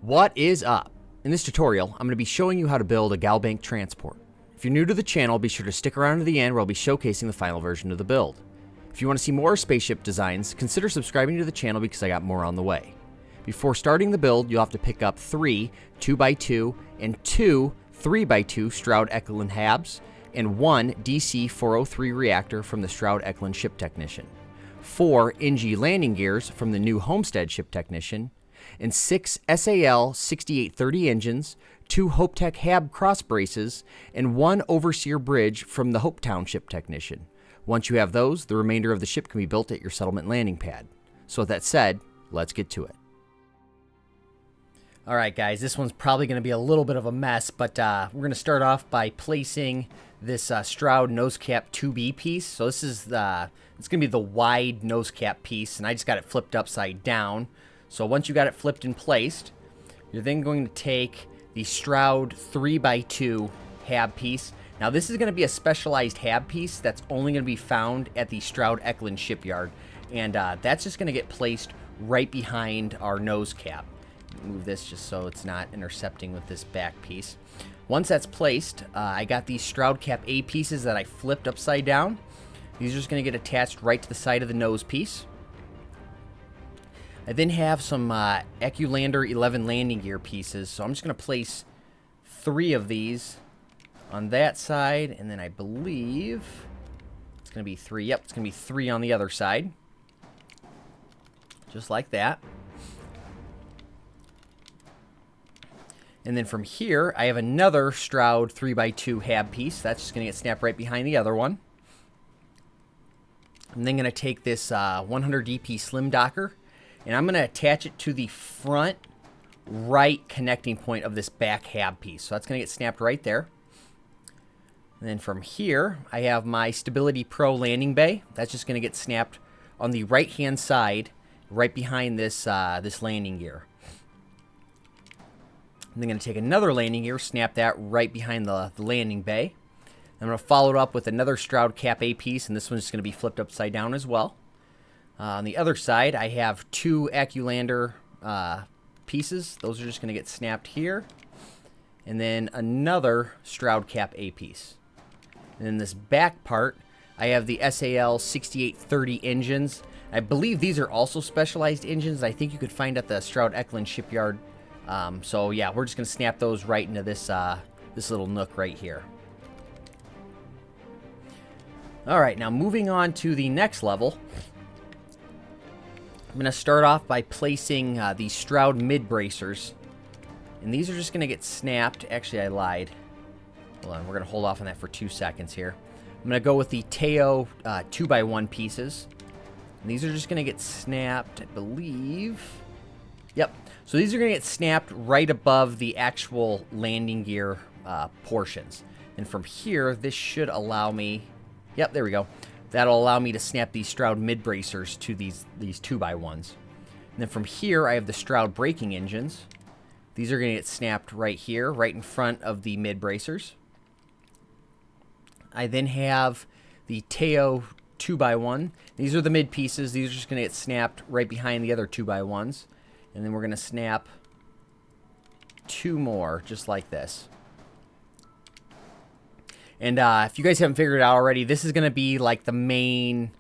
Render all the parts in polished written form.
What is up? In this tutorial, I'm going to be showing you how to build a GalBank Transport. If you're new to the channel, be sure to stick around to the end where I'll be showcasing the final version of the build. If you want to see more spaceship designs, consider subscribing to the channel because I got more on the way. Before starting the build, you'll have to pick up 3 2x2 and 2 3x2 Stroud-Ekelund HABs and 1 DC-403 reactor from the Stroud-Ekelund Ship Technician, 4 NG landing gears from the new Homestead Ship Technician, and 6 SAL 6830 engines, 2 Hopetech HAB cross braces, and 1 Overseer bridge from the Hopetown Ship Technician. Once you have those, the remainder of the ship can be built at your settlement landing pad. So with that said, let's get to it. Alright guys, this one's probably going to be a little bit of a mess, but we're going to start off by placing this Stroud nose cap 2B piece. So this is it's going to be the wide nose cap piece, and I just got it flipped upside down. So once you got it flipped and placed, you're then going to take the Stroud 3x2 HAB piece. Now this is going to be a specialized HAB piece that's only going to be found at the Stroud-Ekelund shipyard, and that's just going to get placed right behind our nose cap. Move this just so it's not intercepting with this back piece. Once that's placed, I got these Stroud Cap A pieces that I flipped upside down. These are just going to get attached right to the side of the nose piece. I then have some Eculander 11 landing gear pieces, so I'm just going to place 3 of these on that side, and then I believe it's going to be 3. Yep, it's going to be 3 on the other side. Just like that. And then from here, I have another Stroud 3x2 HAB piece. That's just going to get snapped right behind the other one. I'm then going to take this 100 DP Slim Docker, and I'm going to attach it to the front right connecting point of this back HAB piece. So that's going to get snapped right there. And then from here, I have my Stability Pro landing bay. That's just going to get snapped on the right-hand side, right behind this, this landing gear. I'm then going to take another landing gear, snap that right behind the landing bay. I'm going to follow it up with another Stroud Cap A piece, and this one's going to be flipped upside down as well. On the other side, I have 2 Eculander pieces. Those are just going to get snapped here. And then another Stroud Cap A piece. And then this back part, I have the SAL 6830 engines. I believe these are also specialized engines I think you could find at the Stroud-Ekelund shipyard. So yeah, we're just going to snap those right into this, this little nook right here. Alright, now moving on to the next level. I'm going to start off by placing these Stroud mid bracers. And these are just going to get snapped. Actually, I lied. Hold on, we're going to hold off on that for 2 seconds here. I'm going to go with the Teo 2x1 pieces. And these are just going to get snapped, I believe. Yep. So these are going to get snapped right above the actual landing gear portions. And from here, this should allow me... Yep, there we go. That'll allow me to snap these Stroud mid bracers to these 2x1s. And then from here, I have the Stroud braking engines. These are going to get snapped right here, right in front of the mid bracers. I then have the Teo 2x1. These are the mid pieces. These are just going to get snapped right behind the other 2x1s. And then we're going to snap 2 more, just like this. And if you guys haven't figured it out already, this is going to be like the main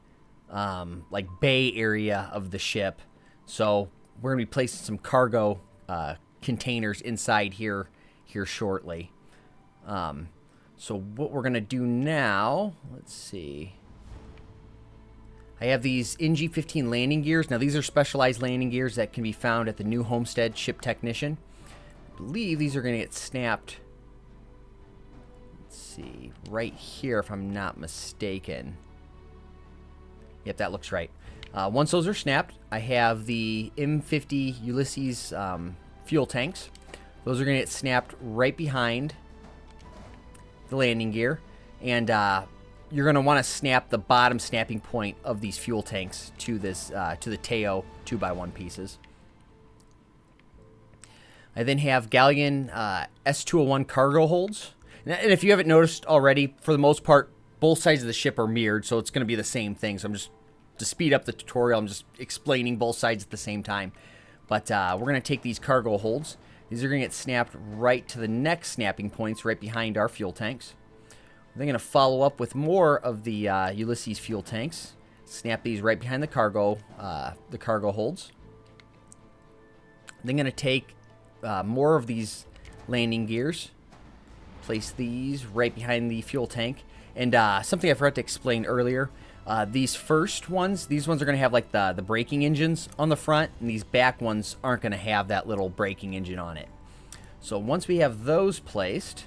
like bay area of the ship. So we're going to be placing some cargo containers inside here shortly. So what we're going to do now, let's see. I have these NG-15 landing gears. Now these are specialized landing gears that can be found at the new Homestead Ship Technician. I believe these are going to get snapped, let's see, right here if I'm not mistaken. Yep, that looks right. Once those are snapped, I have the M50 Ulysses fuel tanks. Those are going to get snapped right behind the landing gear. And you're going to want to snap the bottom snapping point of these fuel tanks to this to the Teo 2x1 pieces. I then have Galleon S201 cargo holds. And if you haven't noticed already, for the most part, both sides of the ship are mirrored, so it's going to be the same thing. So I'm just, to speed up the tutorial, I'm just explaining both sides at the same time. But we're going to take these cargo holds, These are going to get snapped right to the next snapping points right behind our fuel tanks. They're going to follow up with more of the Ulysses fuel tanks. Snap these right behind the cargo holds. Then going to take more of these landing gears, place these right behind the fuel tank. And something I forgot to explain earlier, these first ones, these ones are going to have like the braking engines on the front, and these back ones aren't going to have that little braking engine on it. So once we have those placed,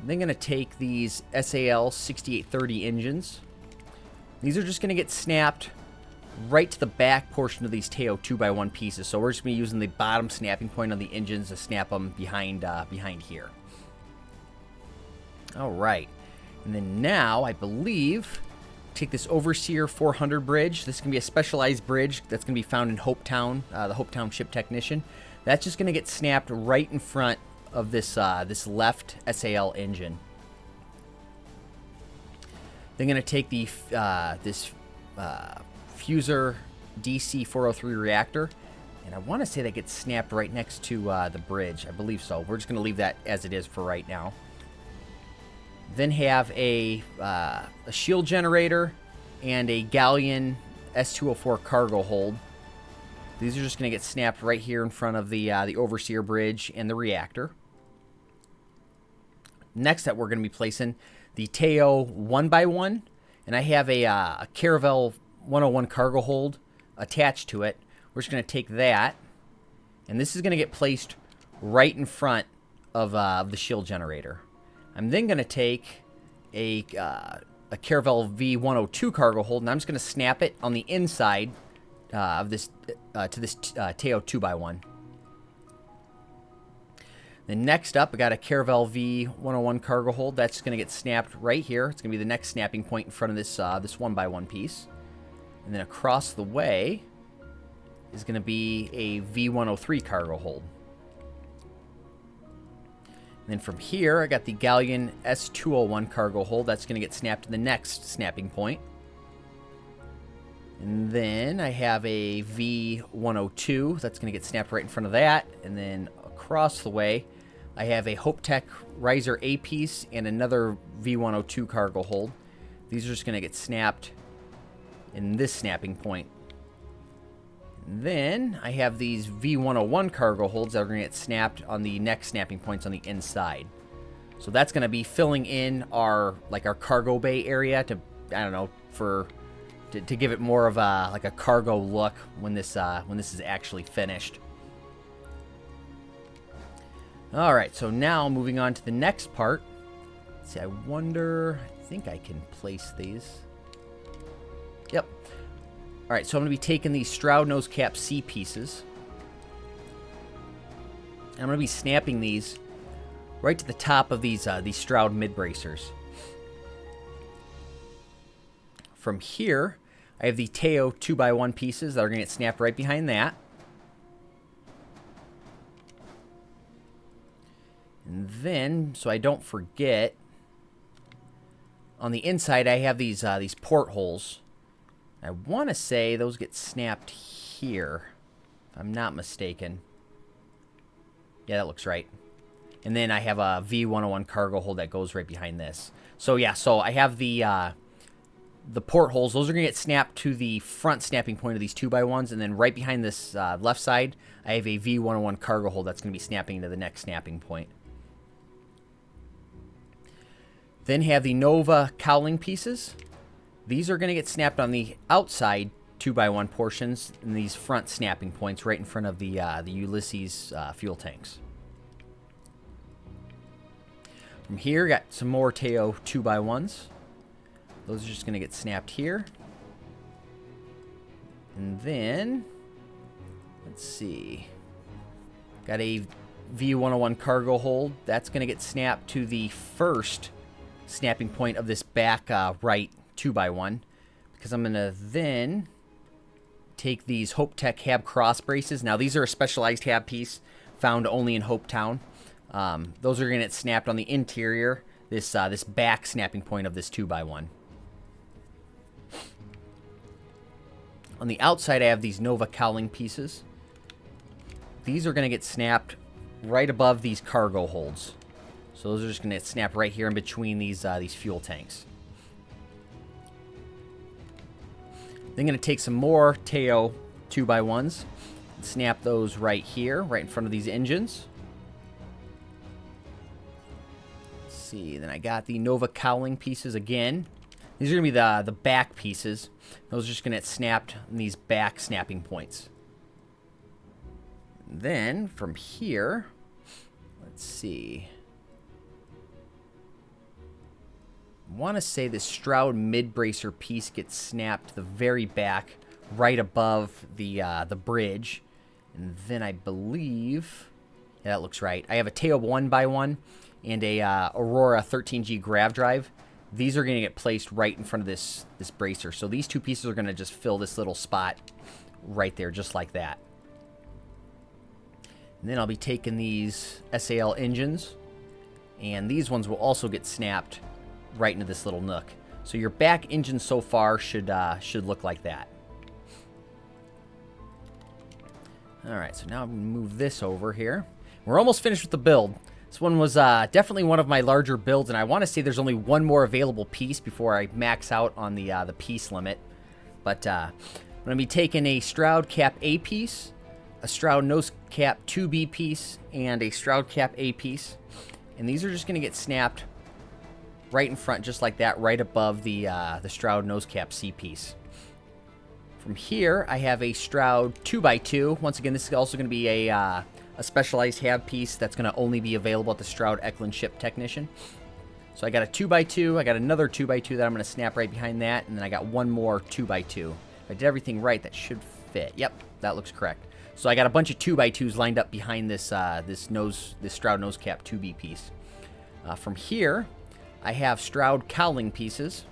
I'm going to take these SAL 6830 engines. These are just going to get snapped right to the back portion of these Teo 2x1 pieces. So we're just going to be using the bottom snapping point on the engines to snap them behind here. All right. And then now, I believe, take this Overseer 400 bridge. This is going to be a specialized bridge that's going to be found in Hopetown, the Hopetown Ship Technician. That's just going to get snapped right in front of this this left SAL engine. Then going to take the this Fuser DC 403 reactor, and I want to say that gets snapped right next to the bridge. I believe so. We're just going to leave that as it is for right now. Then have a shield generator and a Galleon S204 cargo hold. These are just going to get snapped right here in front of the Overseer bridge and the reactor. Next up, we're going to be placing the Teo 1x1, and I have a Caravel 101 cargo hold attached to it. We're just going to take that, and this is going to get placed right in front of the shield generator. I'm then going to take a Caravel V102 cargo hold, and I'm just going to snap it on the inside of this to this Teo 2x1. Then next up, I got a Caravel V101 cargo hold. That's going to get snapped right here. It's going to be the next snapping point in front of this this 1x1 piece. And then across the way is going to be a V103 cargo hold. And then from here, I got the Galleon S201 cargo hold. That's going to get snapped to the next snapping point. And then I have a V102. That's going to get snapped right in front of that. And then across the way, I have a HopeTech Riser A piece and another V102 cargo hold. These are just going to get snapped in this snapping point. And then I have these V101 cargo holds that are going to get snapped on the next snapping points on the inside. So that's going to be filling in our cargo bay area to, I don't know, to give it more of a like a cargo look when this is actually finished. All right, so now moving on to the next part. Let's see, I think I can place these. Yep. All right, so I'm going to be taking these Stroud nose cap C pieces. And I'm going to be snapping these right to the top of these Stroud mid bracers. From here, I have the Teo 2x1 pieces that are going to get snapped right behind that. And then, so I don't forget, on the inside I have these portholes. I want to say those get snapped here, if I'm not mistaken. Yeah, that looks right. And then I have a V101 cargo hold that goes right behind this. So yeah, so I have the portholes. Those are going to get snapped to the front snapping point of these 2x1s, and then right behind this left side, I have a V101 cargo hold that's going to be snapping to the next snapping point. Then have the Nova cowling pieces. These are going to get snapped on the outside 2x1 portions and these front snapping points right in front of the Ulysses fuel tanks. From here, got some more Teo 2x1s. Those are just going to get snapped here. And then, let's see. Got a V101 cargo hold. That's going to get snapped to the first snapping point of this back right 2x1. Because I'm going to then take these HopeTech Hab cross braces. Now, these are a specialized Hab piece found only in Hopetown. Those are going to get snapped on the interior, this back snapping point of this 2x1. On the outside, I have these Nova cowling pieces. These are going to get snapped right above these cargo holds. So those are just going to snap right here in between these fuel tanks. Then going to take some more Teo 2x1s and snap those right here, right in front of these engines. Let's see, then I got the Nova cowling pieces again. These are going to be the back pieces. Those are just going to get snapped on these back snapping points. And then from here, let's see. I want to say this Stroud mid-bracer piece gets snapped to the very back, right above the bridge. And then I believe, yeah, that looks right. I have a Teo 1x1 and a Aurora 13G grav drive. These are going to get placed right in front of this bracer. So these two pieces are going to just fill this little spot right there, just like that. And then I'll be taking these SAL engines, and these ones will also get snapped right into this little nook. So your back engine so far should look like that. All right, so now I'm going to move this over here. We're almost finished with the build. This one was definitely one of my larger builds, and I want to say there's only one more available piece before I max out on the piece limit. But I'm going to be taking a Stroud Cap A piece, a Stroud Nose Cap 2B piece, and a Stroud Cap A piece. And these are just going to get snapped right in front, just like that, right above the Stroud Nose Cap C piece. From here, I have a Stroud 2x2. Once again, this is also going to be a specialized hab piece that's going to only be available at the Stroud Eklund Ship Technician. So I got a 2x2, I got another 2x2 that I'm going to snap right behind that, and then I got one more 2x2. If I did everything right, that should fit. Yep, that looks correct. So I got a bunch of 2x2s lined up behind this Stroud Nose Cap 2B piece. From here, I have Stroud cowling pieces.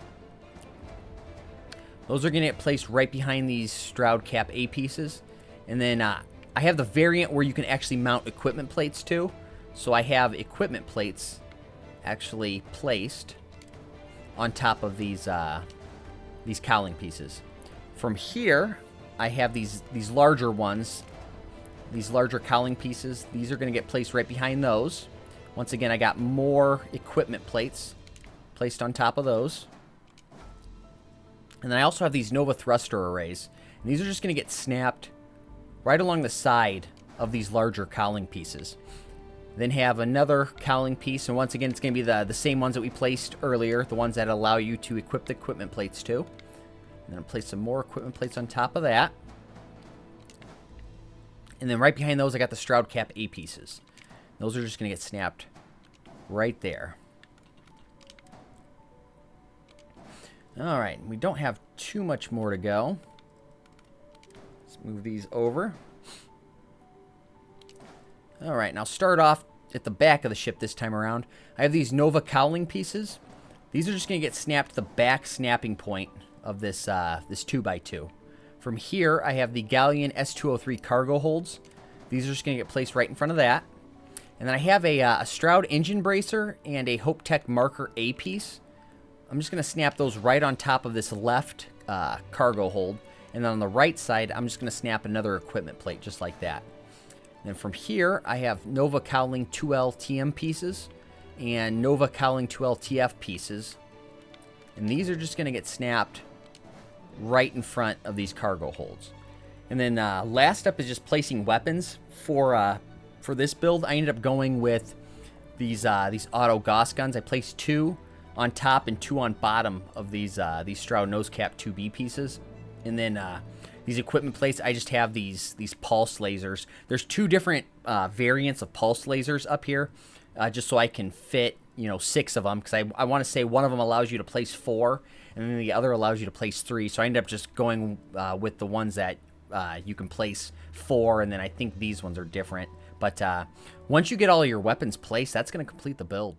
Those are going to get placed right behind these Stroud Cap A pieces. And then I have the variant where you can actually mount equipment plates too. So I have equipment plates actually placed on top of these cowling pieces. From here, I have these larger ones, these larger cowling pieces. These are going to get placed right behind those. Once again, I got more equipment plates placed on top of those. And then I also have these Nova thruster arrays. And these are just going to get snapped right along the side of these larger cowling pieces. Then have another cowling piece, and once again, it's going to be the same ones that we placed earlier, the ones that allow you to equip the equipment plates too. And then I'll place some more equipment plates on top of that. And then right behind those, I got the Stroud Cap A pieces. Those are just going to get snapped right there. All right, we don't have too much more to go. Let's move these over. All right, now start off at the back of the ship this time around. I have these Nova cowling pieces. These are just going to get snapped to the back snapping point of this 2x2. From here, I have the Galleon S203 cargo holds. These are just going to get placed right in front of that. And then I have a Stroud engine bracer and a Hope Tech marker A piece. I'm just going to snap those right on top of this left cargo hold. And then on the right side, I'm just going to snap another equipment plate just like that. And then from here, I have Nova cowling 2L TM pieces and Nova cowling 2L TF pieces. And these are just going to get snapped right in front of these cargo holds. And then last up is just placing weapons. For this build, I ended up going with these auto Gauss guns. I placed 2 on top and 2 on bottom of these Stroud Nose Cap 2B pieces. And then these equipment plates, I just have these pulse lasers. There's 2 different variants of pulse lasers up here, just so I can fit 6 of them, because I want to say one of them allows you to place 4, and then the other allows you to place 3. So I ended up just going with the ones that you can place 4, and then I think these ones are different. But once you get all your weapons placed, that's going to complete the build.